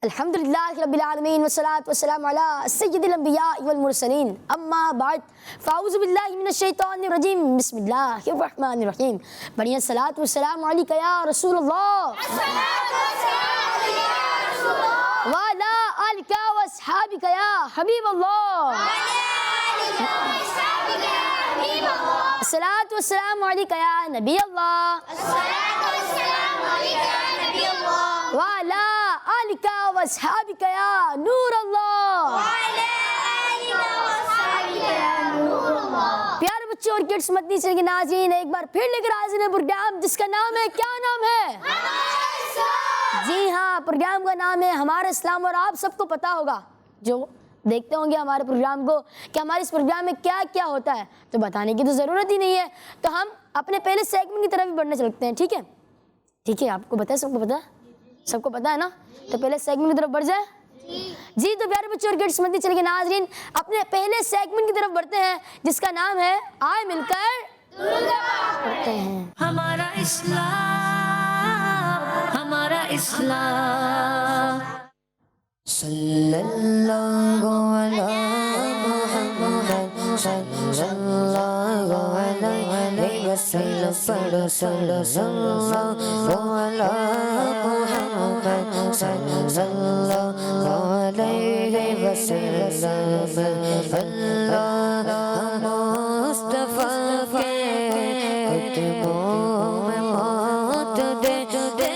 الحمدللہ رب العالمین والصلاة والسلام علی سید الانبیاء والمرسلین اما بعد فاعوذ باللہ من الشیطان الرجیم بسم اللہ الرحمن الرحیم بڑی الصلاة والسلام علیکہ یا رسول اللہ وعلا آلکہ واصحابکہ یا حبیب اللہ الصلاة والسلام علیکہ یا نبی اللہ وعلا آلکہ واصحابکہ یا نور اللہ پیارے بچوں اور کڈس مدنی چینل کے ناظرین، ایک بار پھر لے کر حاضر ہیں پروگرام جس کا نام ہے، کیا نام ہے؟ جی ہاں، پروگرام کا نام ہے ہمارا اسلام، اور آپ سب کو پتا ہوگا جو دیکھتے ہوں گے ہمارے پروگرام کو کہ ہمارے اس پروگرام میں کیا کیا ہوتا ہے، تو بتانے کی تو ضرورت ہی نہیں ہے، تو ہم اپنے پہلے سیگمنٹ کی طرف بھی بڑھنے چلتے ہیں. ٹھیک ہے ٹھیک ہے، آپ کو پتا ہے، سب کو پتا ہے، سب کو پتا ہے نا، تو پہلے سیگمنٹ کی طرف بڑھ جائے. جی تو پیارے بچوں اور کڈس مدنی چینل کے ناظرین، اپنے پہلے سیگمنٹ کی طرف بڑھتے ہیں جس کا نام ہے آئے مل کر پڑھتے ہیں ہمارا اسلام، ہمارا اسلام. صلی اللہ علی محمد صلی اللہ علیہ وسلم، صلی اللہ علی محمد صلی اللہ علیہ وسلم. اللہ مصطفیٰ کے قدموں میں موت دے دے،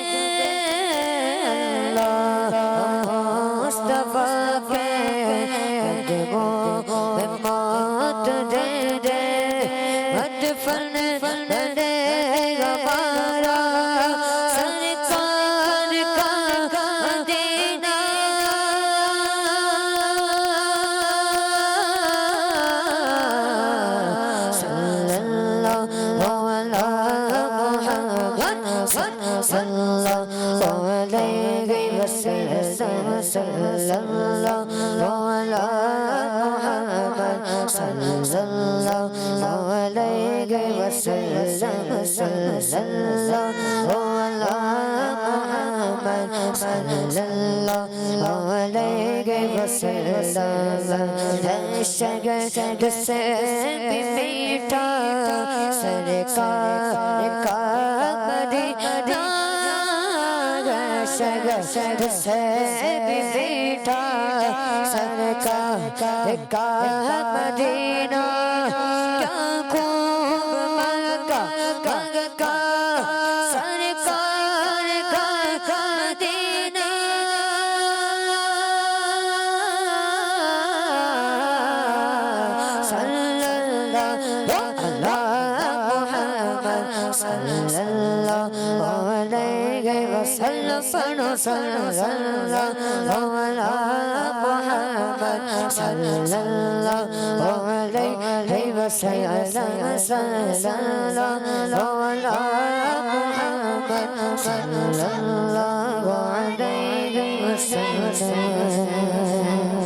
مصطفیٰ کے قدموں میں موت دے دے، مدفن دے ہمارا سرکار کا مدینہ. صلی اللہ علی محمد صلی اللہ علیہ وسلم، صلی اللہ علی محمد صلی اللہ علیہ وسلم، صلی اللہ علی محمد صلی اللہ علیہ وسلم. ہے شجر سے بھی میٹھا سرکار کا مدینہ، شجر سے بھی میٹھا سرکار کا مدینہ. کیا خوب مکہ کا سرکار کا مدینہ. صلی اللہ علی محمد صلی اللہ علیہ وسلم، صلی اللہ علی محمد صلی اللہ علیہ وسلم، صلی اللہ علی محمد صلی اللہ علیہ وسلم.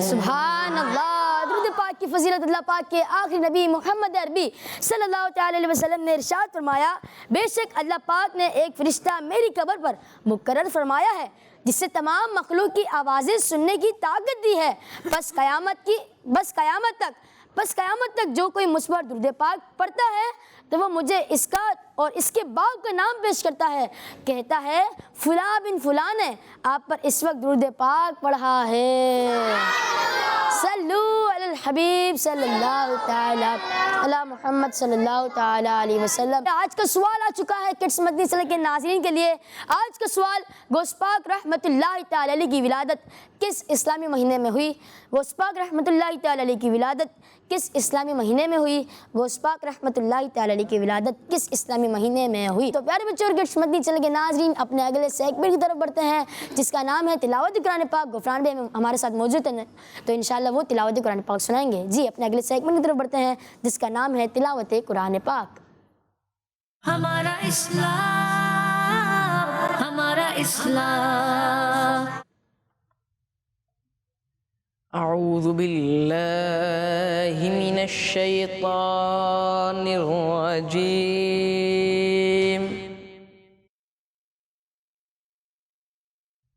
سبحان اللہ. درود پاک کی فضیلت اللہ پاک کے آخری نبی محمد عربی صلی اللہ تعالی علیہ وسلم نے ارشاد فرمایا، بے شک اللہ پاک نے ایک فرشتہ میری قبر پر مقرر فرمایا ہے جس سے تمام مخلوق کی آوازیں سننے کی طاقت دی ہے. بس قیامت تک جو کوئی مجھ پر درود پاک پڑھتا ہے تو وہ مجھے اس کا اور اس کے باغ کا نام پیش کرتا ہے، کہتا ہے فلاں بن فلاں نے آپ پر اس وقت درود پاک پڑھا ہے. صلو علی الحبیب صلی اللہ تعالی علی محمد صلی اللہ تعالی علیہ وسلم. آج کا سوال آ چکا ہے کڈس مدنی چینل کے ناظرین کے لیے. آج کا سوال، غوث پاک رحمۃ اللہ تعالی علیہ کی ولادت کس اسلامی مہینے میں ہوئی؟ غوث پاک رحمۃ اللہ تعالی علیہ کی ولادت کس اسلامی مہینے میں ہوئی؟ غوث پاک رحمۃ اللہ تعالی علیہ کی ولادت کس اسلامی مہینے میں ہوئی؟ تو پیارے بچوں اور کڈس مدنی چینل کے ناظرین، اپنے اگلے سیگمنٹ کی طرف بڑھتے ہیں جس کا نام ہے تلاوت قرآن پاک. غفران بھائی ہمارے ساتھ موجود ہیں تو انشاءاللہ وہ تلاوت قرآن پاک سنائیں گے. جی اپنے اگلے سیگمنٹ کی طرف بڑھتے ہیں جس کا نام ہے تلاوت قرآن پاک. ہمارا اسلام، ہمارا اسلام. اعوذ باللہ من الشیطان الرجیم.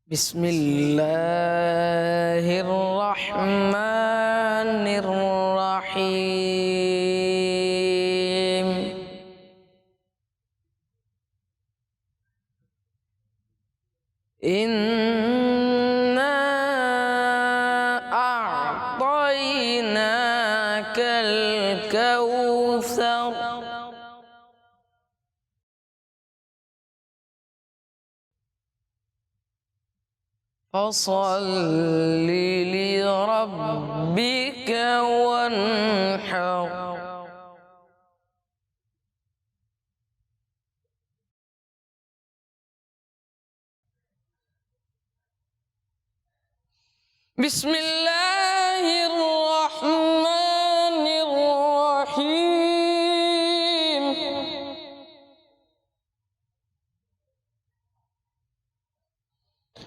بسم اللہ الرحمن الرحیم. إِنَّا أَعْطَيْنَاكَ الْكَوْثَرَ فَصَلِّ لِرَبِّكَ وَانْحَرْ. بسم اللہ الرحمن الرحیم.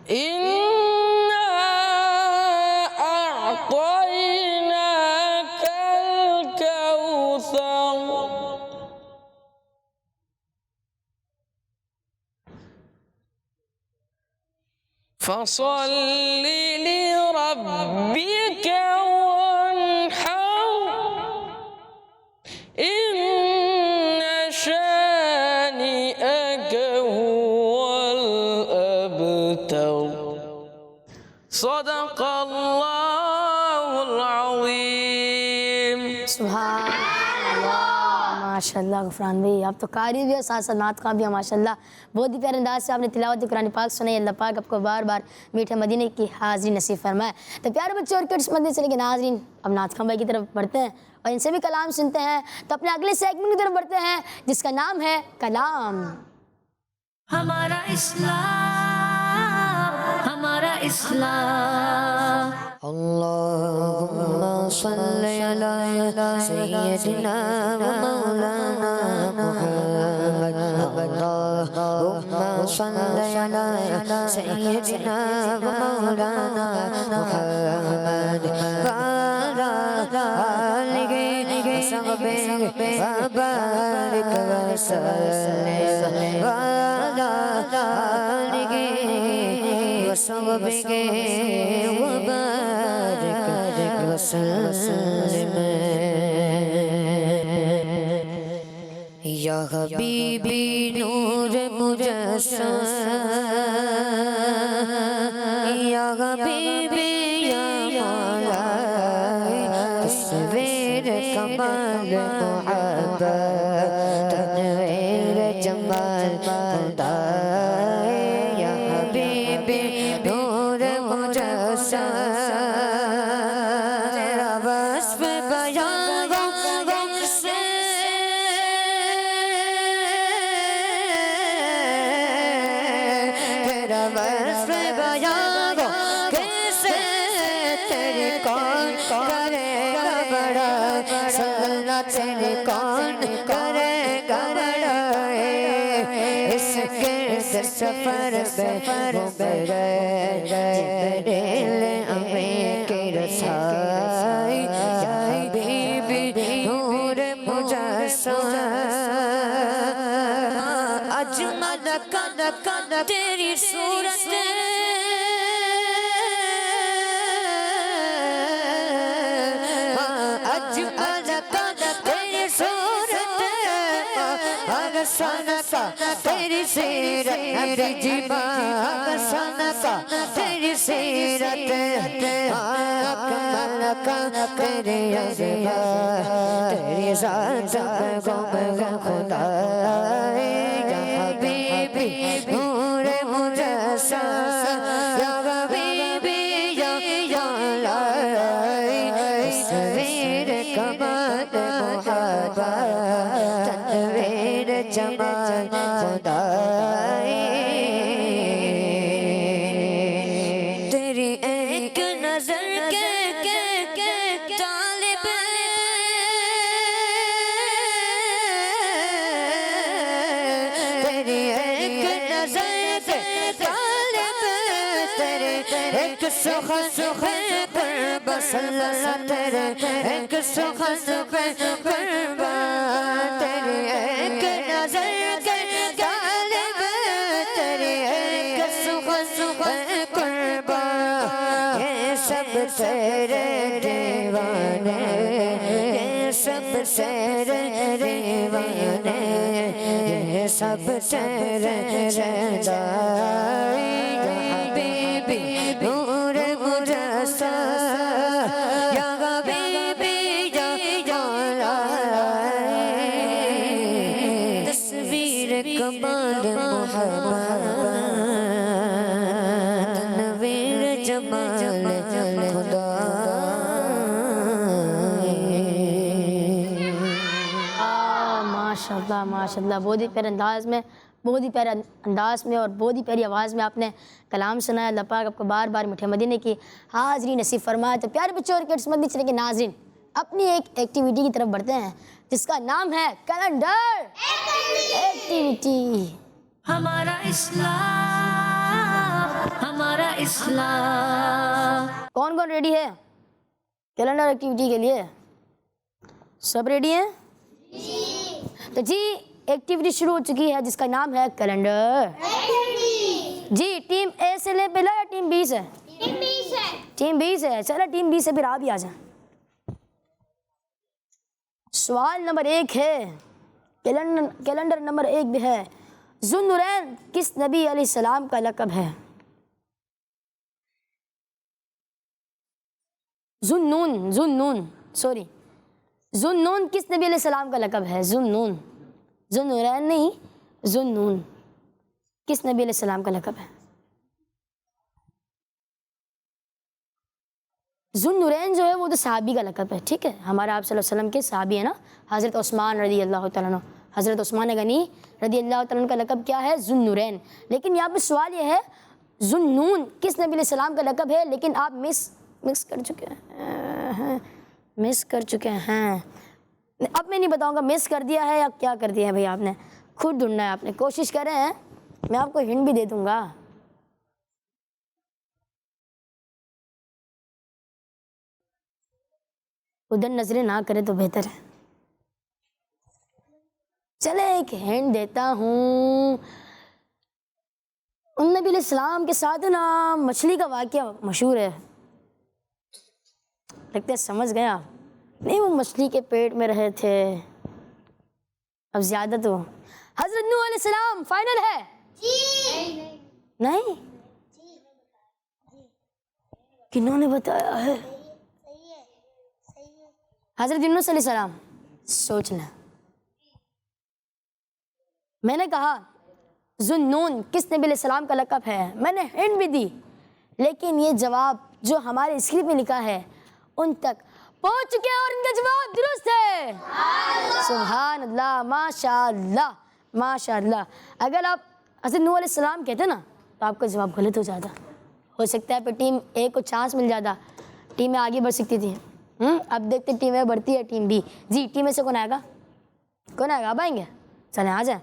إِنَّا أَعْطَيْنَاكَ الْكَوْثَرَ فَصَلِّ لِرَبِّكَ وَانْحَرْ. إِنَّ شَانِئَكَ هُوَ الْأَبْتَرُ. صدق اللہ العظیم. سبحان اللہ. ماشاء اللہ غفران بھائی، آپ تو قاری بھی ہیں، ساتھ ساتھ نعت خواں بھی ہیں ماشاء اللہ. بہت ہی پیارے انداز سے آپ نے تلاوت قرآن پاک سنائی. اللہ پاک آپ کو بار بار میٹھے مدینے کی حاضری نصیب فرمائے. تو پیارے بچے اور کڈس مدینے سے لے کے ناظرین، اب نعت خواں بھائی کی طرف بڑھتے ہیں اور ان سے بھی کلام سنتے ہیں. تو اپنے اگلے سیگمنٹ کی طرف بڑھتے ہیں جس کا نام ہے کلام. ہمارا اسلام، ہمارا اسلام. اللهم صل على سيدنا ومولانا محمد. اللهم صل على سيدنا ومولانا محمد وعلى آله وصحبه وبارك وسلم وعلى آله وصحبه وبارك وسلم. یا حبیبی نور مجسم، یا حبیبی یا مولا، تصویر کمال محبت، تنویر جمال خدا. یا حبیبی نور مجسم، تیرا وصف بیان غم سے تیرا وصف بیان کیسے، تیری کون کرے گا بڑا، صلی تیری کون کرے گا بڑا. اس گرد سفر پہ گئے جبریل امین کی رسائی. یا حبیبی نور مجسم، اجمل کن تیری صورت، اجمل کن تیری صورت، حسن کا تیری سیرت، حسن کا تیری سیرت، اکمل کا تیری عظمت، تیری ذات میں گم ہے خدا. یا حبیبی نور مجسم، یا حبیبی یا مولا، تصویر کمال محبت، تنویر جمال خدا. تیری ایک نظر کے طالب ایک سخن پہ قربا صلی اللہ تیرے ایک سخن پہ قربا تیری ایک نظر کے غالب تیری ایک سخن پہ قربا یہ سب تیرے دیوانے یہ سب تیرے دیوانے یہ سب تیرے رضائی حبیبی نور مجسم یا حبیبی یا مولا تصویر کمال محمد تنویر جمال خدا ماشاءاللہ ماشاءاللہ، بہت ہی پیارے انداز میں، بہت ہی پیارے انداز میں اور بہت ہی پیاری آواز میں آپ نے کلام سنایا۔ اللہ پاک آپ کو بار بار میٹھے مدینے کی حاضری نصیب فرمائے۔ تو پیارے بچوں اور کڈس مدنی چینل کے ناظرین، اپنی ایک ایکٹیویٹی کی طرف بڑھتے ہیں جس کا نام ہے کیلنڈر ایکٹیویٹی۔ ہمارا اسلام، ہمارا اسلام۔ کون کون ریڈی ہے کیلنڈر ایکٹیویٹی کے لیے؟ سب ریڈی ہیں؟ تو جی ایکٹیویٹی شروع ہو چکی ہے جس کا نام ہے کیلنڈر۔ جی ٹیم اے سے لے پہلا یا ٹیم بی سے؟ ٹیم بی سے۔ چلے ٹیم بی سے پھر آپ ہی آ جائیں۔ سوال نمبر 1 ہے، کیلنڈر نمبر 1 بھی ہے، ذو النورین کس نبی علیہ السلام کا لقب ہے؟ ذو النون کس نبی علیہ السلام کا لقب ہے؟ ذو النورین نہیں، ذو النون کس نبی علیہ السلام کا لقب ہے؟ ذو النورین جو ہے وہ تو صحابی کا لقب ہے، ٹھیک ہے، ہمارے آپ صلی اللہ علیہ وسلم کے صحابی ہیں نا، حضرت عثمان رضی اللہ تعالیٰ عنہ، حضرت عثمان غنی رضی اللہ تعالیٰ عنہ کا لقب کیا ہے؟ ذو النورین۔ لیکن یہاں پہ سوال یہ ہے ذو النون کس نبی علیہ السلام کا لقب ہے، لیکن آپ مس کر چکے ہیں۔ اب میں نہیں بتاؤں گا مس کر دیا ہے یا کیا کر دیا ہے، بھائی آپ نے خود ڈھونڈنا ہے، آپ نے کوشش کریں ہیں، میں آپ کو ہنٹ بھی دے دوں گا۔ ادھر نظریں نہ کرے تو بہتر ہے۔ چلے ایک ہنٹ دیتا ہوں، ان نبی علیہ السلام کے ساتھ نا مچھلی کا واقعہ مشہور ہے، لگتا ہے سمجھ گئے آپ؟ نہیں، وہ مچھلی کے پیٹ میں رہے تھے۔ اب زیادہ تو حضرت نوح علیہ السلام فائنل ہے؟ نہیں، کنہوں نے بتایا ہے؟ حضرت یونس علیہ السلام۔ سوچنا، میں نے کہا ذو النون کس نبی علیہ السلام کا لقب ہے، میں نے ہنٹ بھی دی، لیکن یہ جواب جو ہمارے اسکرپٹ میں لکھا ہے ان تک پہنچ چکے ہیں اور ان کا جواب درست ہے۔ سبحان اللہ، ماشاء اللہ ماشاء اللہ۔ اگر آپ حضرت نوح علیہ السلام کہتے نا تو آپ کا جواب غلط ہو جاتا، ہو سکتا ہے پھر ٹیم اے کو چانس مل جاتا، ٹیم اے آگے بڑھ سکتی تھی۔ اب دیکھتے ٹیم اے بڑھتی ہے ٹیم بی۔ جی ٹیم اے سے کون آئے گا؟ کون آئے گا؟ آپ آئیں گے؟ چلیں آ جائیں۔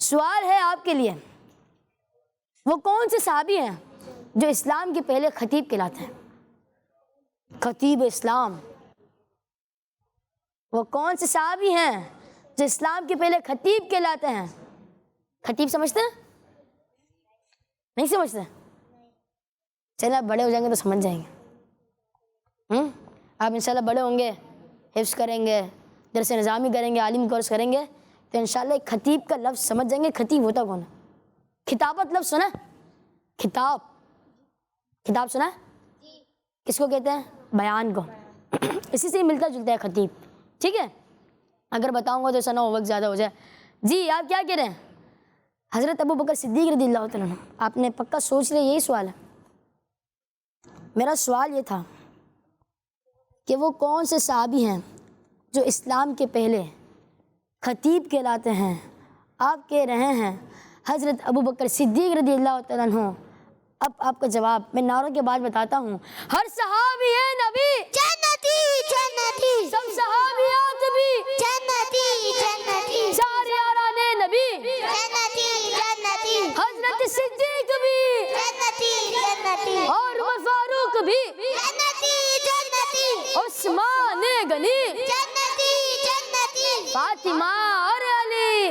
سوال ہے آپ کے لیے، وہ کون سے صحابی ہیں جو اسلام کے پہلے خطیب کہلاتے ہیں؟ خطیب اسلام، وہ کون سے صحابی ہیں جو اسلام کے پہلے خطیب کہلاتے ہیں؟ خطیب سمجھتے ہیں؟ نہیں سمجھتے؟ چلے آپ بڑے ہو جائیں گے تو سمجھ جائیں گے۔ آپ انشاءاللہ بڑے ہوں گے، حفظ کریں گے، درس نظامی کریں گے، عالم کورس کریں گے تو انشاءاللہ ایک خطیب کا لفظ سمجھ جائیں گے۔ خطیب ہوتا کون ہے؟ خطابت لفظ سنا ہے؟ خطاب سنا ہے؟ کس کو کہتے ہیں؟ بیان کو، اسی سے ملتا جلتا ہے خطیب، ٹھیک ہے؟ اگر بتاؤں گا تو ایسا نہ ہو وقت زیادہ ہو جائے۔ جی آپ کیا کہہ رہے ہیں؟ حضرت ابو بکر صدیق رضی اللہ تعالیٰ عنہ، آپ نے پکا سوچ لیا یہی سوال ہے؟ میرا سوال یہ تھا کہ وہ کون سے صحابی ہیں جو اسلام کے پہلے خطیب کہلاتے ہیں؟ آپ کہہ رہے ہیں حضرت ابو بکر صدیق رضی اللہ تعالیٰ عنہ۔ اب آپ کا جواب میں نعروں کے بعد بتاتا ہوں۔ ہر صحابی ہے نبی جنتی جنتی، سب صحابیات بھی جنتی جنتی، چار یاران نبی جنتی جنتی، حضرت صدیق بھی جنتی جنتی، اور فاطمہ اور علی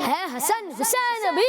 ہے حسن حسین بھی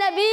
نبی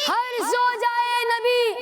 ہر زوجائے نبی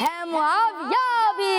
ہے معاویہ بھی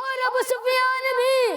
اور ابو سفیان بھی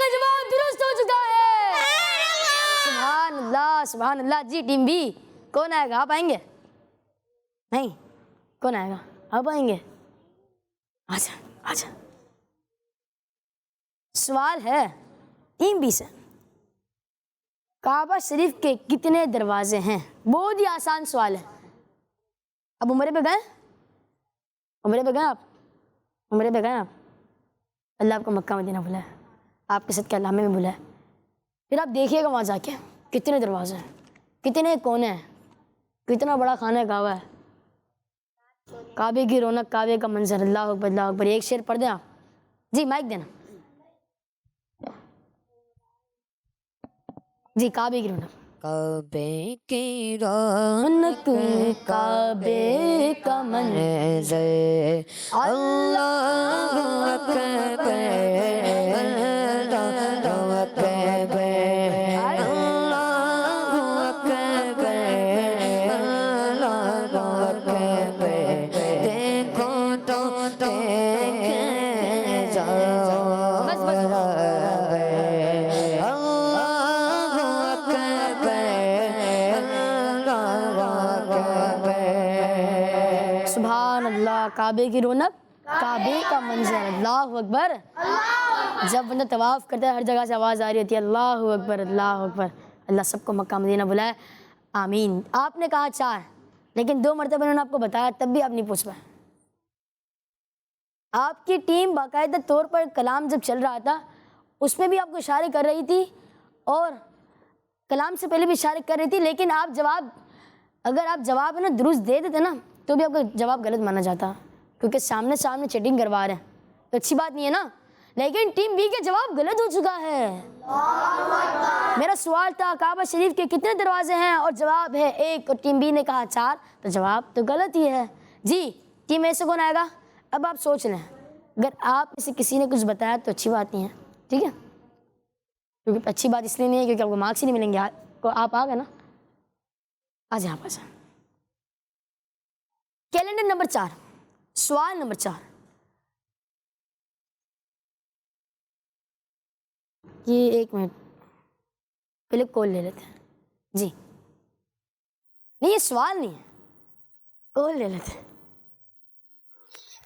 کا جواب درست ہو چکا ہے سبحان اللہ سبحان اللہ جی ٹیم بی کون آئے گا آپ آئیں گے نہیں کون آئے گا آپ آئیں گے آجا آجا سوال ہے ٹیم بی سے کعبہ شریف کے کتنے دروازے ہیں بہت ہی آسان سوال ہے اب عمرے پہ گئے عمرے پہ گئے آپ عمرے پہ گئے آپ اللہ آپ کو مکہ مدینہ بلایا آپ کے صدقہ اللہ میں بھی بلایا پھر آپ دیکھیے گا وہاں جا کے کتنے دروازے ہیں کتنے کونے ہیں کتنا بڑا خانہ کعبہ ہے کعبے کی رونق کعبے کا منظر اللہ اکبر اللہ اکبر ایک شعر پڑھ دیں آپ جی مائک دینا جی کعبے کی رونق کعبے کی رونق کعبے کا منظر اللہ اکبر اللہ اکبر سبحان اللہ کعبے کی رونق کعبے کا منظر اللہ اکبر جب بندہ طواف کرتا ہے ہر جگہ سے آواز آ رہی ہوتی ہے اللہ اکبر اللہ اکبر اللہ سب کو مکہ مدینہ بلائے آمین آپ نے کہا 4 لیکن 2 مرتبہ انہوں نے آپ کو بتایا تب بھی آپ نہیں پوچھ پائے آپ کی ٹیم باقاعدہ طور پر کلام جب چل رہا تھا اس میں بھی آپ کو اشارے کر رہی تھی اور کلام سے پہلے بھی اشارے کر رہی تھی لیکن آپ جواب اگر آپ جواب نا درست دے دیتے نا تو بھی آپ کا جواب غلط مانا جاتا کیونکہ سامنے چیٹنگ کروا رہے ہیں تو اچھی بات نہیں ہے نا لیکن ٹیم بی کا جواب غلط ہو چکا ہے میرا سوال تھا کعبہ شریف کے کتنے دروازے ہیں اور جواب ہے 1 اور ٹیم بی نے کہا 4 تو جواب تو غلط ہی ہے جی ٹیم اے سے کون آئے گا اب آپ سوچ لیں اگر آپ میں سے کسی نے کچھ بتایا تو اچھی بات نہیں ہے ٹھیک ہے کیونکہ اچھی بات اس لیے نہیں ہے کیونکہ آپ کو مارکس ہی نہیں ملیں گے آپ آ گئے نا آ جائیں آپ آ جائیں کیلنڈر نمبر 4 سوال نمبر 4 یہ 1 منٹ پہلے کال لے لیتے ہیں جی نہیں یہ سوال نہیں ہے کال لے لیتے ہیں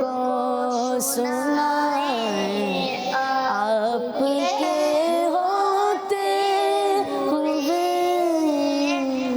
کو سنائے آپ کے ہوتے ہوئے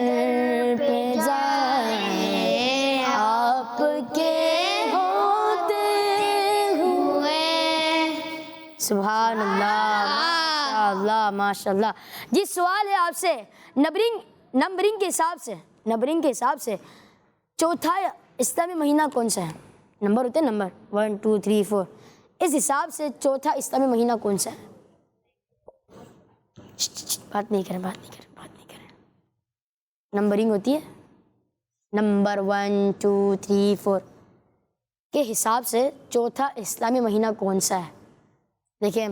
در پہ جائیں آپ کے ہوتے ہوئے سبحان اللہ ماشاء اللہ ماشاء اللہ جی سوال ہے آپ سے نمبرنگ کے حساب سے چوتھا اسلامی مہینہ کون سا ہے نمبر ہوتے ہیں نمبر 1 2 3 4 اس حساب سے چوتھا اسلامی مہینہ کون سا ہے بات نہیں کریں نمبرنگ ہوتی ہے نمبر 1 2 3 4 کے حساب سے چوتھا اسلامی مہینہ کون سا ہے دیکھیں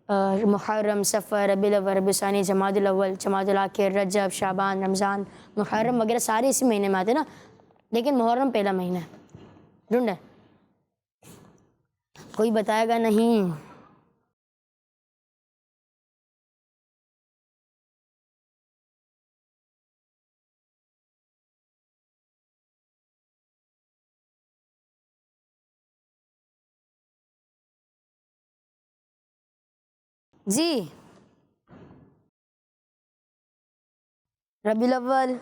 محرم صفر ربیع الاول ربیع ثانی جمادی الاول جمادی الاخر رجب شعبان رمضان محرم وغیرہ سارے اسی مہینے میں آتے ہیں نا لیکن محرم پہلا مہینہ ہے ڈھونڈے کوئی بتائے گا نہیں جی ربیع الاول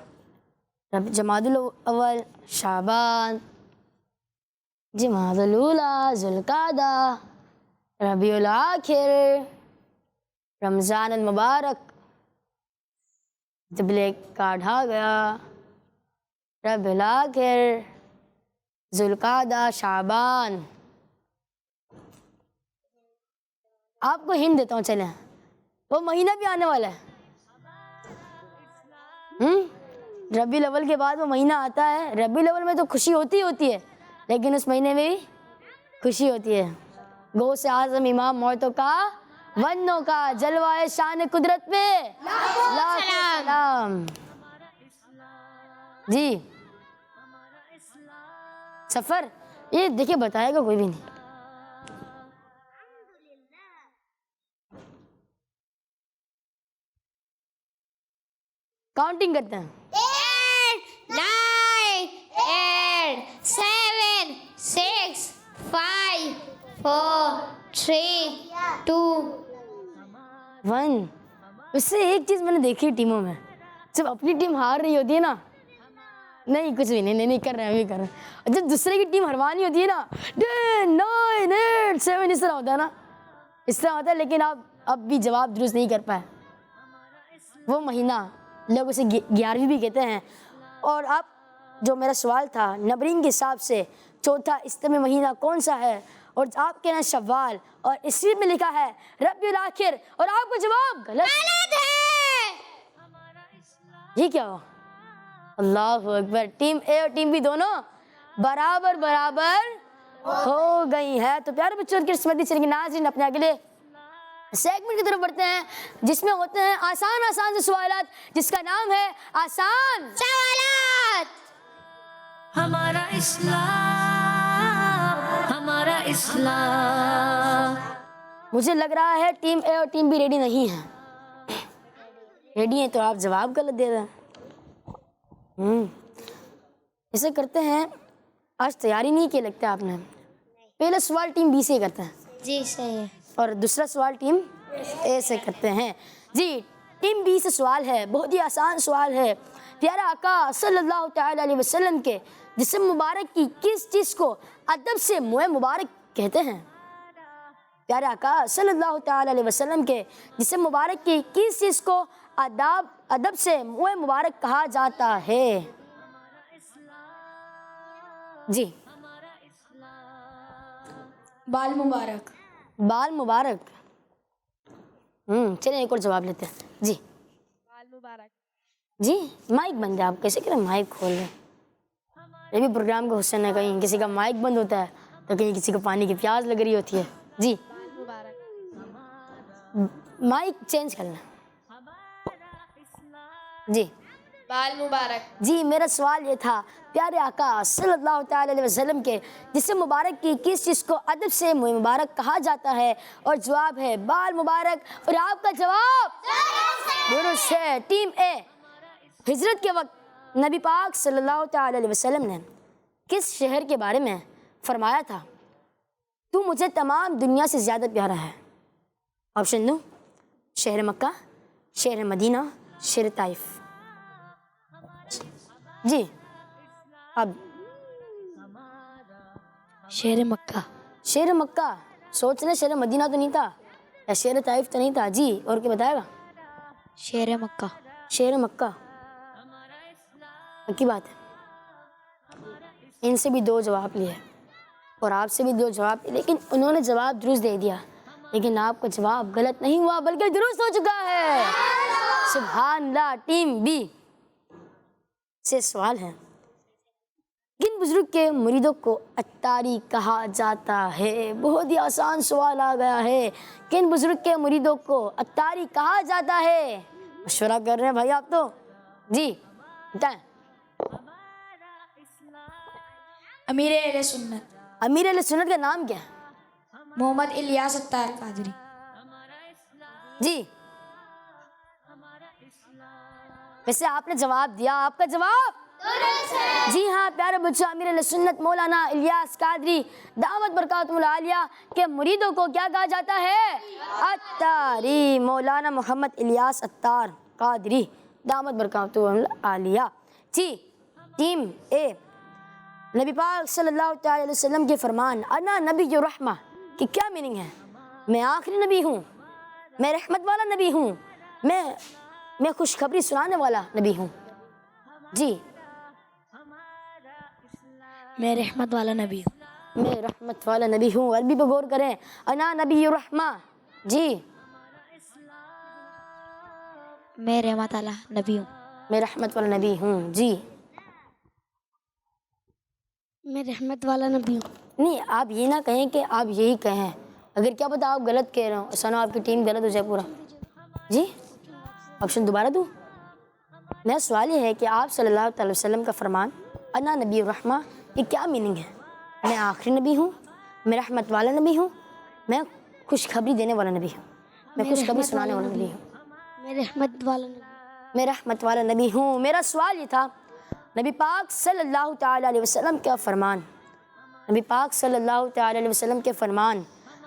جمادی الاول شعبان جمادی الاولی ذوالقعدہ ربیع الاخر رمضان المبارک جب بلیک کارڈ آ گیا ربیع الاخر ذوالقعدہ، شعبان. آپ کو ہنٹ دیتا ہوں، چلیں وہ مہینہ بھی آنے والا ہے. ربیع الاول کے بعد وہ مہینہ آتا ہے. ربیع الاول میں تو خوشی ہوتی ہے، لیکن اس مہینے میں بھی خوشی ہوتی ہے. غوث اعظم امام معتو کا ونوں کا جلوہ شان قدرت پہ لاکھوں سلام. جی سفر یہ دیکھیں بتائے گا کوئی بھی نہیں. کاؤنٹنگ کرتے ہیں. 8 9 8 7 6 5 4 3 2 1. اس سے ایک چیز میں نے دیکھی ٹیموں میں، جب اپنی ٹیم ہار رہی ہوتی ہے نا، نہیں کچھ بھی نہیں کر رہے ہیں، اور جب دوسرے کی ٹیم ہروانی ہوتی ہے نا، 10 9 8 7 اس طرح ہوتا ہے نا، اس طرح ہوتا ہے. لیکن آپ اب بھی جواب درست نہیں کر پائے. وہ مہینہ لوگ اسے 11ویں بھی کہتے ہیں. اور آپ جو میرا سوال تھا نمبرنگ کے حساب سے چوتھا استمی مہینہ کون سا ہے، اور آپ کہنا شوال، اور اسی میں لکھا ہے ربیع الاخر، اور آپ کو جواب غلط ہے. یہ کیا ہوا؟ اللہ اکبر. ٹیم اے اور ٹیم بی دونوں برابر ہو گئی ہے. تو پیارے بچوں کی قسمتی چلیں گے ناظرین، اپنے اگلے سیگمنٹ کی طرف بڑھتے ہیں، جس میں ہوتے ہیں آسان سے سوالات، جس کا نام ہے آسان سوالات. ہمارا اسلام. مجھے لگ رہا ہے ٹیم اے اور ٹیم بی ریڈی نہیں ہے. ریڈی ہیں تو آپ جواب غلط دے رہے ہیں. اسے کرتے ہیں، آج تیاری نہیں کی لگتا ہے آپ نے. پہلا سوال ٹیم بی سے کرتے ہیں، جی صحیح ہے. اور دوسرا سوال ٹیم اے سے کرتے ہیں. جی ٹیم بی سے سوال ہے، بہت ہی آسان سوال ہے. پیارے آقا صلی اللہ تعالی علیہ وسلم کے جسم مبارک کی کس چیز کو ادب سے منہ مبارک کہتے ہیں؟ پیارے آقا صلی اللہ تعالی علیہ وسلم کے جسم مبارک کی کس چیز کو ادب سے منہ مبارک کہا جاتا ہے؟ جی بال مبارک. بال مبارک. چلیں ایک اور جواب لیتے ہیں. جی بال مبارک. جی مائک بند ہے، آپ کیسے کریں مائک کھول لیں؟ یہ بھی پروگرام کا حسن ہے، کہیں کسی کا مائک بند ہوتا ہے تو کہیں کسی کو پانی کی پیاس لگ رہی ہوتی ہے. جی بال مبارک. مائک چینج کرنا. جی بال مبارک. جی میرا سوال یہ تھا، پیارے آقا صلی اللہ تعالی علیہ وسلم کے جسم مبارک کی کس چیز کو ادب سے منہ مبارک کہا جاتا ہے؟ اور جواب ہے بال مبارک. اور آپ کا جواب درست ہے. ٹیم اے. ہجرت کے وقت نبی پاک صلی اللہ تعالی علیہ وسلم نے کس شہر کے بارے میں فرمایا تھا تو مجھے تمام دنیا سے زیادہ پیارا ہے؟ آپشن دو: شہر مکہ، شہر مدینہ، شہر طائف. جی اب شہر مکہ. شہر مکہ. سوچ رہے شہر مدینہ تو نہیں تھا، یا شہر طائف تو نہیں تھا. جی اور کیا بتائے گا؟ شہر مکہ. شہر مکہ. کی بات ہے. ان سے بھی 2 جواب لیے اور آپ سے بھی 2 جواب لیے، لیکن انہوں نے جواب درست دے دیا، لیکن آپ کا جواب غلط نہیں ہوا بلکہ درست ہو چکا ہے. سبحان اللہ. ٹیم بی سے سوال ہے، کن بزرگ کے مریدوں کو اتاری کہا جاتا ہے؟ بہت ہی آسان سوال آ گیا ہے. کن بزرگ کے مریدوں کو اتاری کہا جاتا ہے؟ مشورہ کر رہے ہیں بھائی آپ تو. جی بتائیں. امیر اہل سنت. امیر اہل سنت کا نام کیا ہے؟ محمد الیاس اتار قادری. جی ویسے آپ نے جواب دیا، آپ کا جواب جی ہاں پیارے بچوں، امیر اہل سنت مولانا الیاس قادری دعوت برکاتہ العالیہ کے مریدوں کو کیا کہا جاتا ہے؟ اتاری. مولانا محمد الیاس اتار قادری دعوت برکاتہ العالیہ. جی ٹیم اے. نبی پاک صلی اللہ تعالی علیہ وسلم کے فرمان انا نبی رحمہ کی کیا میننگ ہے؟ میں آخری نبی ہوں، میں رحمت والا نبی ہوں، میں خوشخبری سنانے والا نبی ہوں. جی میں رحمت والا نبی ہوں. میں رحمت والا نبی ہوں. عربی پہ غور کریں. انا نبی الرحمہ. جی میں رحمت والا نبی ہوں. میں رحمت والا نبی ہوں. جی میں رحمت والا نبی ہوں. نہیں آپ یہ نہ کہیں کہ آپ یہی کہیں. اگر کیا پتا آپ غلط کہہ رہے ہو, سنو آپ کی ٹیم غلط ہو جائے پورا. جی آپشن دوبارہ دوں. میرا سوال یہ ہے کہ آپ صلی اللہ تعالی وسلم کا فرمان انا نبی الرحمہ, یہ کیا میننگ ہے؟ میں آخری نبی ہوں, میں رحمت والا نبی ہوں, میں خوشخبری دینے والا نبی ہوں, میں خوشخبری سنانے والا نبی ہوں. میں رحمت والا نبی. میں رحمت والا نبی ہوں. میرا سوال یہ تھا, نبی پاک صلی اللہ تعالی علیہ وسلم کا فرمان, نبی پاک صلی اللہ تعالی علیہ وسلم کے فرمان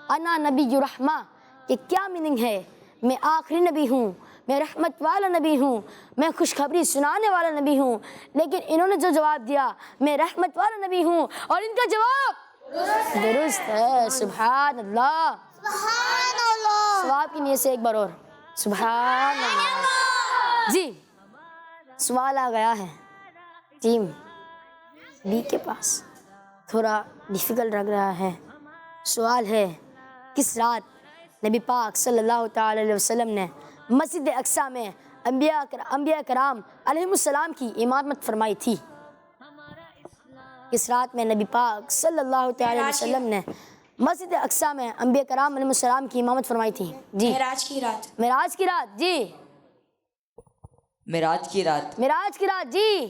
انا نبی الرحمہ, یہ کیا میننگ ہے؟ میں آخری نبی ہوں, میں رحمت والا نبی ہوں, میں خوشخبری سنانے والا نبی ہوں. لیکن انہوں نے جو جواب دیا میں رحمت والا نبی ہوں, اور ان کا جواب درست ہے. سبحان اللہ. سبحان اللہ. ثواب کی نیت سے ایک بار اور سبحان اللہ. جی سوال آ گیا ہے ٹیم بی کے پاس, تھوڑا ڈیفیکلٹ لگ رہا ہے. سوال ہے, کس رات نبی پاک صلی اللہ تعالی علیہ وسلم نے مسجد اقصیٰ میں انبیاء کرام علیہ السلام کی امامت فرمائی تھی؟ کس رات میں نبی پاک صلی اللہ تعالی علیہ وسلم نے مسجد اقصیٰ میں انبیاء کرام علیہ السلام کی امامت فرمائی تھی؟ جی معراج کی رات. معراج کی رات. جی معراج کی رات. معراج کی رات. جی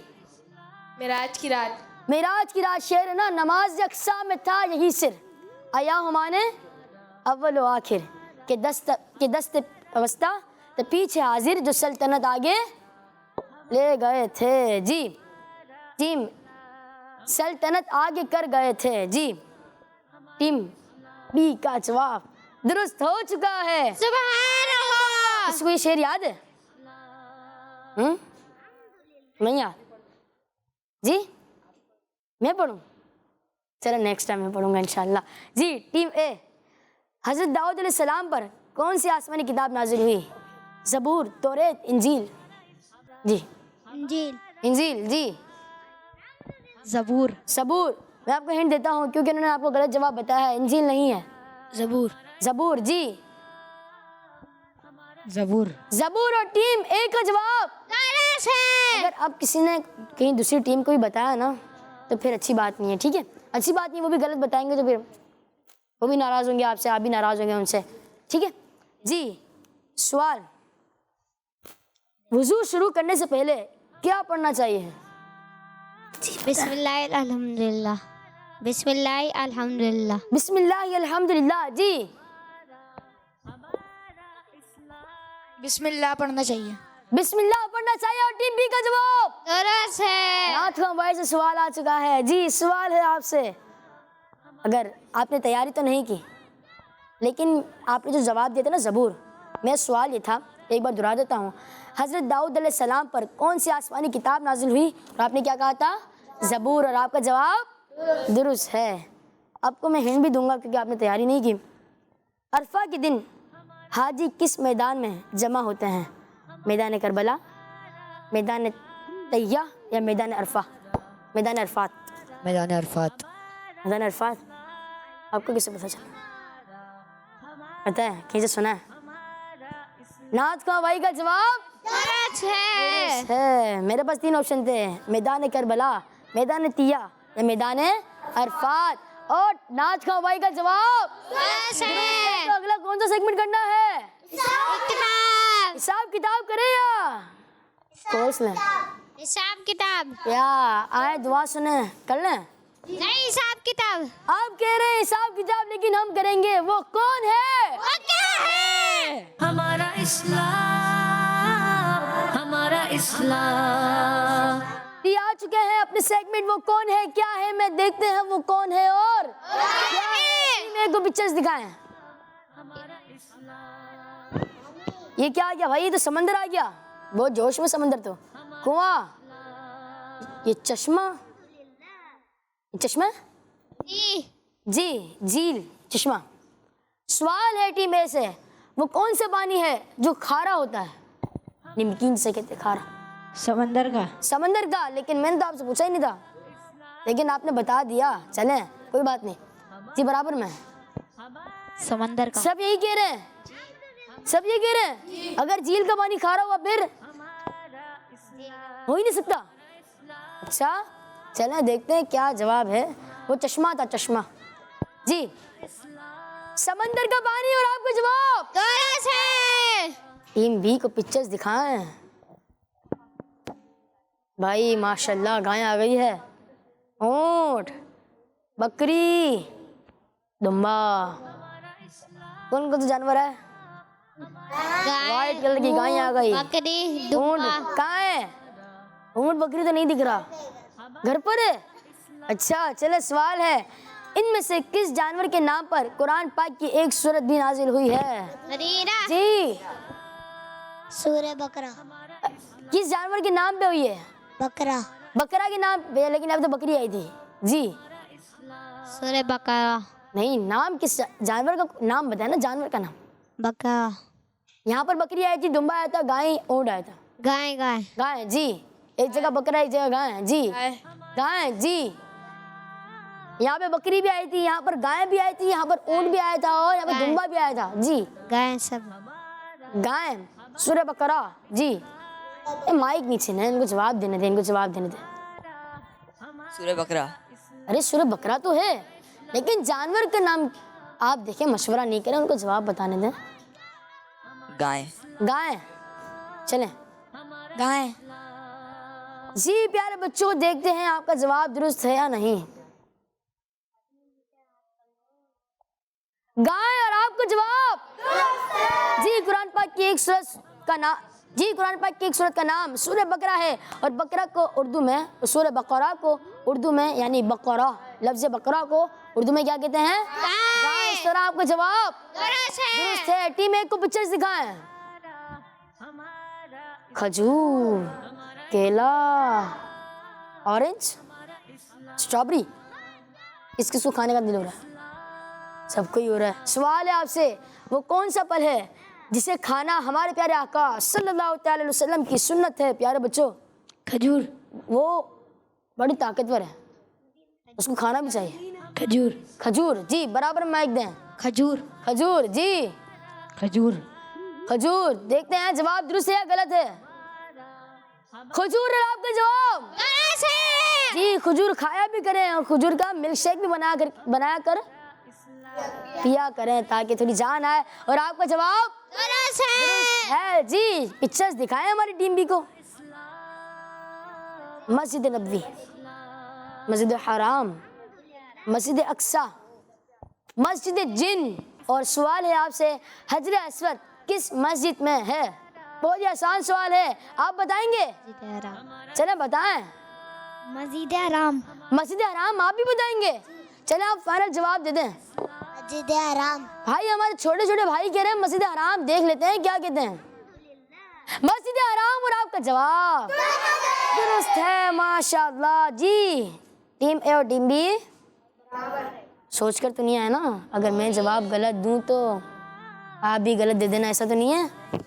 معراج کی رات. معراج کی رات شعر ہے نا, نماز اقصیٰ میں تھا یہی سر, آیا ہمانے اول و آخر کہ دست وسطیٰ تو پیچھے حاضر جو سلطنت آگے لے گئے تھے. جی ٹیم سلطنت آگے کر گئے تھے. جی ٹیم بی کا جواب درست ہو چکا ہے. سبحان اللہ. اس کو یہ شعر یاد ہے؟ نہیں یاد؟ جی میں پڑھوں؟ چلو نیکسٹ ٹائم میں پڑھوں گا انشاءاللہ. جی ٹیم اے, حضرت داؤد علیہ السلام پر کون سی آسمانی کتاب نازل ہوئی؟ زبور, توریت, انجیل؟ جی انجیل. انجیل. جی زبور. زبور. میں آپ کو ہنٹ دیتا ہوں کیونکہ انہوں نے آپ کو غلط جواب بتایا ہے, انجیل نہیں ہے, زبور. زبور. جی زبور. زبور. اور ٹیم اے کا جواب اگر اب کسی نے کہیں دوسری ٹیم کو بھی بتایا نا تو پھر اچھی بات نہیں ہے. ٹھیک ہے, اچھی بات نہیں, وہ بھی غلط بتائیں گے تو پھر وہ بھی ناراض ہوں گے آپ سے, آپ بھی ناراض ہوں گے ان سے. ٹھیک ہے جی. سوال, وضو شروع کرنے سے پہلے کیا پڑھنا چاہیے؟ بسم اللہ الحمدللہ. بسم اللہ الحمدللہ. بسم اللہ الحمدللہ. جی بسم اللہ پڑھنا چاہیے. بسم اللہ پڑھنا چاہیے. اور ٹیم بی کا جواب درست ہے. نعت خواں بھائی سے سوال آ چکا ہے. جی سوال ہے آپ سے, اگر آپ نے تیاری تو نہیں کی لیکن آپ نے جو جواب دیا تھا نا زبور, میرا سوال یہ تھا, ایک بار دہرا دیتا ہوں, حضرت داؤد علیہ السلام پر کون سی آسمانی کتاب نازل ہوئی؟ اور آپ نے کیا کہا تھا؟ زبور. اور آپ کا جواب درست ہے. آپ کو میں ہنٹ بھی دوں گا کیونکہ آپ نے تیاری نہیں کی. عرفہ کے دن حاجی کس میدان میں جمع ہوتے ہیں؟ میدان کربلا, میدان طیہ, یا میدان عرفہ؟ میدان عرفات. میدان عرفات. میدان عرفات. آپ کو کسے پتہ چلا؟ پتہ ہے کہیں سے سنا ہے؟ نعت خواں بھائی کا جواب درست ہے. ہے. میرے پاس 3 آپشن تھے, میدان کربلا, میدان طیہ, یا میدان عرفات. اور نعت خواں بھائی کا جواب درست ہے. تو اگلا کون سا سیگمنٹ کرنا ہے؟ حساب کتاب کریں یا کورس لیں حساب کتاب یا آئے دعا سنیں کر لیں؟ نہیں, حساب کتاب. آپ کہہ رہے ہیں حساب کتاب, لیکن ہم کریں گے. وہ کون ہے؟ وہ کیا ہے؟ ہمارا اسلام. ہمارا اسلام. یہ آ چکے ہیں اپنے سیگمنٹ وہ کون ہے کیا ہے میں. دیکھتے ہیں وہ کون ہے اور کیا ہے. میرے کو پکچرز دکھائیں. یہ کیا آ گیا بھائی؟ یہ تو سمندر آ گیا, بہت جوش میں سمندر. تو کنواں, یہ چشمہ, چشمہ جی جی جھیل, چشمہ. سوال ہے ٹیم اے سے, وہ کون سے پانی ہے جو کھارا ہوتا ہے؟ نمکین سے کہتے کھارا. سمندر کا. سمندر کا. لیکن میں نے تو آپ سے پوچھا ہی نہیں تھا, لیکن آپ نے بتا دیا, چلیں کوئی بات نہیں جی, برابر میں. سمندر کا. سب یہی کہہ رہے ہیں, سب یہ کہہ رہے ہیں. اگر جھیل کا پانی کھارا ہوا پھر ہو ہی نہیں سکتا. اچھا چلیں دیکھتے ہیں کیا جواب ہے. وہ چشمہ تھا, چشمہ. جی سمندر کا پانی. اور آپ کا جواب ٹیم بی کو پکچرز دکھائیں. بھائی ماشاءاللہ گائے آ گئی ہے, اونٹ, بکری, دمبا. کون کون سا جانور ہے؟ وائٹ کلر کی گائے آ گئی. بکری, اونٹ کہاں ہے؟ اونٹ بکری تو نہیں دکھ رہا, گھر پر ہے. اچھا چلے سوال ہے, ان میں سے کس جانور کے نام پر قرآن پاک کی ایک سورت بھی نازل ہوئی ہے؟ جی سورہ بقرہ. کس جانور کے نام پہ ہوئی ہے؟ بقرہ. بکرا کے نام پہ, لیکن اب تو بکری آئی تھی. جی سورہ بقرہ. نہیں, نام کس جانور کا نام بتایا نا, جانور کا نام. بقرہ. یہاں پر بکری آئی تھی, دمبا آیا تھا, گائے, اونٹ آیا تھا. گائے. گائے. گائے. جی ایک جگہ بکرا, ایک جگہ گائے. جی گائے. جی یہاں پہ بکری بھی آئی تھی, یہاں پر گائے بھی آئی تھی, یہاں پر اونٹ بھی آیا تھا, اور یہاں پر دمبا بھی آیا تھا. جی گائے سب. گائے سورہ بقرہ. جی مائک نیچے نا, ان کو جواب دینے دیں, ان کو جواب دینے دیں. سورہ بقرہ. ارے سورہ بقرہ تو ہے, لیکن جانور کا نام آپ دیکھیں, مشورہ نہیں کریں, ان کو جواب بتانے دیں. گائے. گائے. چلیں گائے. جی پیارے بچوں, دیکھتے ہیں آپ کا جواب درست ہے یا نہیں. گائے. اور آپ کا جواب جی قرآن پاک کی ایک سورت کا نام, جی قرآن پاک کی ایک سورت کا نام سورہ بقرہ ہے. اور بقرہ کو اردو میں, سورہ بقرہ کو اردو میں یعنی بقرہ, لفظ بقرہ کو اردو میں کیا کہتے ہیں؟ گائے. اس طرح آپ کا جواب درست ہے. ٹیم ایک کو پکچرز دکھائیں. کھجور, کیلا, اورنج, اسٹرابری. کس کو کھانے کا دل ہو رہا ہے؟ سب کو ہی ہو رہا ہے. سوال ہے آپ سے, وہ کون سا پھل ہے جسے کھانا ہمارے پیارے آقا صلی اللہ تعالی علیہ وسلم کی سنت ہے؟ پیارے بچوں کھجور. وہ بڑی طاقتور ہے, اس کو کھانا بھی چاہیے. کھجور. کھجور. جی برابر مائک دیں. کھجور. کھجور. جی کھجور. کھجور. دیکھتے ہیں جواب درست ہے یا غلط ہے. کھجور ہے آپ کا جواب. جی کھجور کھایا بھی کریں, اور کھجور کا ملک شیک بھی بنایا کر پیا کریں تاکہ تھوڑی جان آئے. اور آپ کا جواب درست ہے. جی پکچرز دکھائیں ہماری ٹیم بی کو. مسجد نبوی, مسجد حرام, مسجد اقصی, مسجد جن. اور سوال ہے آپ سے, حجر اسود کس مسجد میں ہے؟ بہت ہی آسان سوال ہے, آپ بتائیں گے؟ چلیں بتائیں. مسجد حرام. مسجد حرام. آپ بھی بتائیں گے؟ چلیں آپ فائنل جواب دے دیں. مسجد حرام. بھائی ہمارے چھوٹے چھوٹے بھائی کہہ رہے ہیں مسجد حرام, دیکھ لیتے ہیں کیا کہتے ہیں. مسجد حرام. اور آپ کا جواب درست ہے, ماشاءاللہ. جی ٹیم اے اور ٹیم بی سوچ کر تو نہیں آئے نا, اگر میں جواب غلط دوں تو آپ بھی غلط دے دینا, ایسا تو نہیں ہے.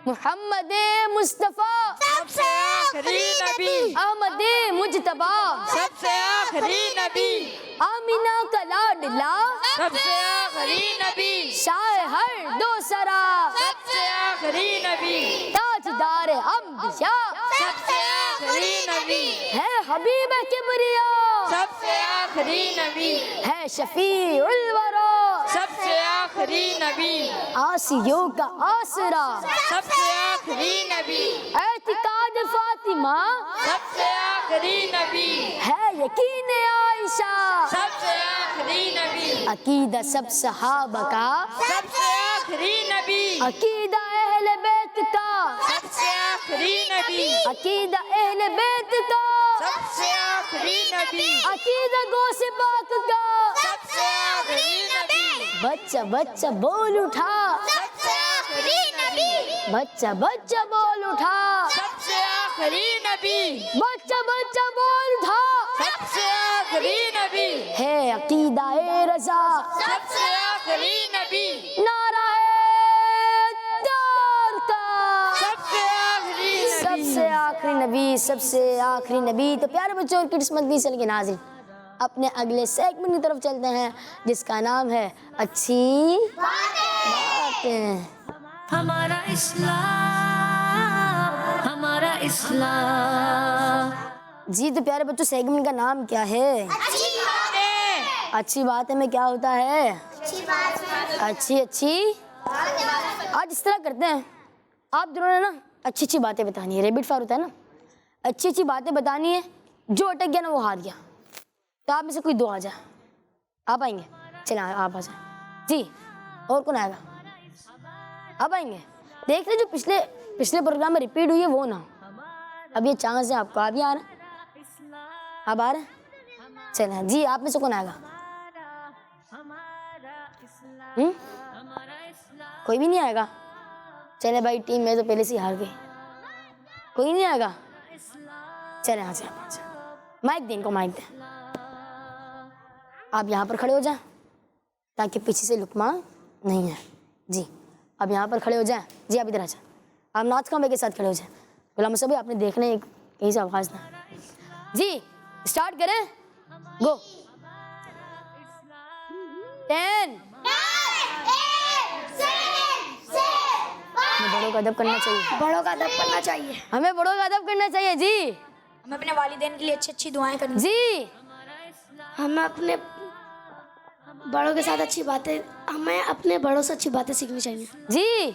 محمد مصطفیٰ سب سے آخری نبی, احمد مجتبی سب سے آخری نبی, آمینہ کا لاڈلا سب سے آخری نبی, شاہ ہر دو سرا سب سے آخری نبی, تاجدار انبیاء سب سے آخری نبی, ہے حبیب کبریا سب سے آخری نبی, ہے شفیع الورا سب سے آخری نبی, آسیوں کا آسرا سب سے آخری نبی, اعتقاد فاطمہ سب سے آخری نبی, ہے یقین عائشہ سب سے آخری نبی, عقیدہ سب صحابہ کا سب سے آخری نبی, عقیدہ اہل بیت کا سب سے آخری نبی, عقیدہ اہل بیت کا سب سے آخری نبی, عقیدہ غوث پاک کا سب سے آخری نبی, بچہ بچہ بول اٹھا سب سے آخری نبی, بچہ بچہ بول اٹھا سب سے آخری نبی, بچہ بچہ بول اٹھا سب سے آخری نبی, ہے عقیدہ رضا سب سے آخری نبی, نعرہ دار کا سب سے آخری سب سے آخری نبی, سب سے آخری نبی. تو پیارے بچوں اور کڈس مدنی چل کے ناظرین, اپنے اگلے سیگمنٹ کی طرف چلتے ہیں جس کا نام ہے اچھی باتیں. ہمارا اسلام، ہمارا اسلام. جی تو پیارے بچوں سیگمنٹ کا نام کیا ہے؟ اچھی باتیں میں کیا ہوتا ہے؟ اچھی آج اس طرح کرتے ہیں، آپ دونوں نے نا اچھی باتیں بتانی ہے. ریبٹ فائر ہوتا ہے نا، اچھی باتیں بتانی ہے. جو اٹک گیا نا وہ ہار گیا. تو آپ میں سے کوئی دو آ جائے. آپ آئیں گے؟ چلیں آپ آ جائیں. جی اور کون آئے گا؟ آپ آئیں گے؟ دیکھ لیں جو پچھلے پروگرام میں ریپیٹ ہوئی ہے وہ نہ ہو. اب یہ چانس ہے آپ کو. آپ بھی آ رہے ہیں؟ آپ آ رہے ہیں؟ چلیں جی آپ میں سے کون آئے گا؟ کوئی بھی نہیں آئے گا؟ چلے بھائی ٹیم میں تو پہلے سے ہی ہار گئی. کوئی نہیں آئے گا؟ چلے یہاں سے آپ مائک دیں، ان کو مائک دیں. آپ یہاں پر کھڑے ہو جائیں تاکہ پیچھے سے لقمہ نہیں ہے. جی اب یہاں پر کھڑے ہو جائیں. جی آپ ادھر آ جائیں. آپ نعت خواں کے ساتھ کھڑے ہو جائیں. غلام صاحب آپ نے دیکھنا ہے کہیں سے آواز نہ. جی اسٹارٹ کریں. گو. 10. بڑوں کا ادب کرنا چاہیے. بڑوں کا ادب کرنا چاہیے. ہمیں بڑوں کا ادب کرنا چاہیے. جی ہمیں اپنے والدین کے لیے اچھی دعائیں کرنی. جی ہمیں اپنے بڑوں کے ساتھ ہمیں اپنے بڑوں سے اچھی باتیں سیکھنی چاہیے. جی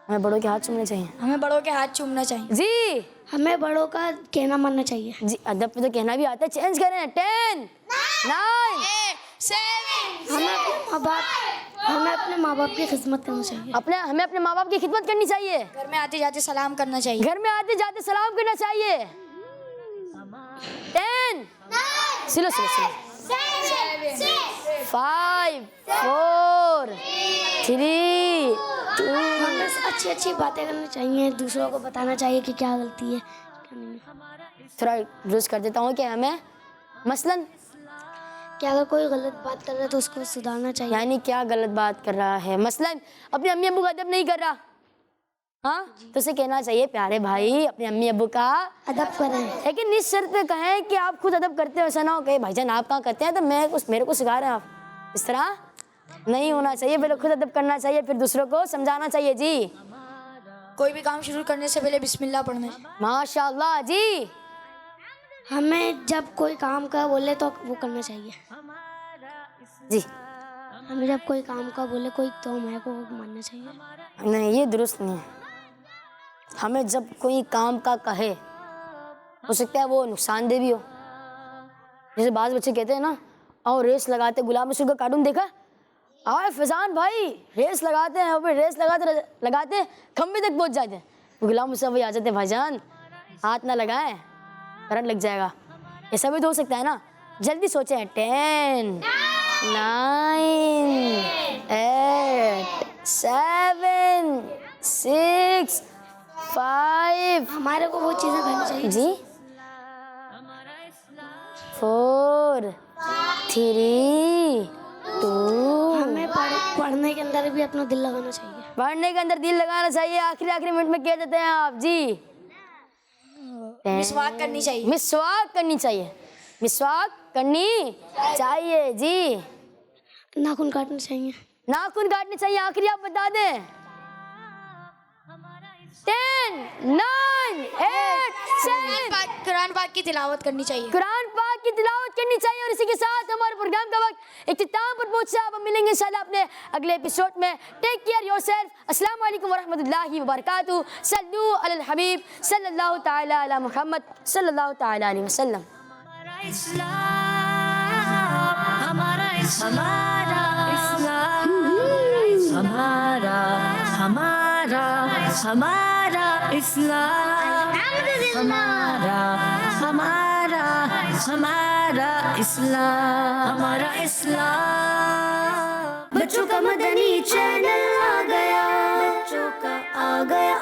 ہمیں بڑوں کے ہاتھ چومنے چاہیے. ہمیں بڑوں کے ہاتھ چومنا چاہیے. جی ہمیں بڑوں کا کہنا ماننا چاہیے. جی ادب پہ تو کہنا بھی آتا ہے. چینج کریں. 10 9 ہمیں اپنے ماں باپ کی خدمت کرنا چاہیے. ہمیں اپنے ماں باپ کی خدمت کرنی چاہیے. گھر میں آتے جاتے سلام کرنا چاہیے. گھر میں آتے جاتے سلام کرنا چاہیے. 10 سلو 5 4 3 2 ہمیں اچھی باتیں کرنی چاہیے. دوسروں کو بتانا چاہیے کہ کیا غلطی ہے کیا نہیں. تھوڑا روز کر دیتا ہوں کہ ہمیں مثلاً کہ اگر کوئی غلط بات کر رہا ہے تو اس کو سدھارنا چاہیے. یعنی کیا غلط بات کر رہا ہے. مثلاً اپنے امی ابو کا ادب نہیں کر رہا، ہاں تو اسے کہنا چاہیے پیارے بھائی اپنے امی ابو کا ادب کریں. لیکن اس شرط پہ کہیں کہ آپ خود ادب کرتے ہو. ایسا نہ ہو کہ بھائی جان آپ کہاں کرتے ہیں تو میرے کو سکھا رہے ہیں آپ. اس طرح نہیں ہونا چاہیے. پہلے خود ادب کرنا چاہیے پھر دوسروں کو سمجھانا چاہیے. جی کوئی بھی کام شروع کرنے سے پہلے بسم اللہ پڑھنا ہے. ماشاء اللہ. جی ہمیں جب کوئی کام کا بولے تو وہ کرنا چاہیے. جی ہمیں جب کوئی کام کا بولے کوئی تو ہمارے کو وہ ماننا چاہیے. نہیں یہ درست نہیں ہے. ہمیں جب کوئی کام کا کہے ہو سکتا ہے وہ نقصان دہ بھی ہو. جیسے بعض بچے کہتے ہیں نا اور ریس لگاتے. غلام رسول کا کارٹون دیکھا؟ آئے فیضان بھائی ریس لگاتے ہیں اور پھر ریس لگاتے کھمبے تک پہنچ جاتے ہیں. غلام رسول بھائی آ جاتے ہیں بھائی جان ہاتھ نہ لگائیں کرنٹ لگ جائے گا. ایسا بھی تو ہو سکتا ہے نا. جلدی سوچیں. 10 9 8 7 6 5 ہمارے کو وہ چیزیں کرنی چاہیے. جی 4 3 2 ہمیں پڑھنے کے اندر بھی اپنا دل لگانا چاہیے. پڑھنے کے اندر دل لگانا چاہیے. آخری منٹ میں کہہ دیتے ہیں آپ. جی مسواک کرنی چاہیے. مسواک کرنی چاہیے. مسواک کرنی چاہیے. جی ناخن کاٹنے چاہیے. ناخن کاٹنے چاہیے. آخری آپ بتا دیں. 10 9 8 7 قرآن پاک کی تلاوت کرنی چاہیے. قرآن پاک کی تلاوت کرنی چاہیے. اور اسی کے ساتھ ہمارے پروگرام کا وقت اختتام پر پہنچا. اب ہم ملیں گے انشاءاللہ اپنے اگلے ایپیسوڈ میں. Take care your self. السلام علیکم ورحمۃ اللہ وبرکاتہ. صلو علی الحبیب صلی اللہ تعالی علی محمد صلی اللہ تعالی علیہ وسلم. ہمارا اسلام، ہمارا اسلام. بچوں کا مدنی چینل آ گیا. بچوں کا آ گیا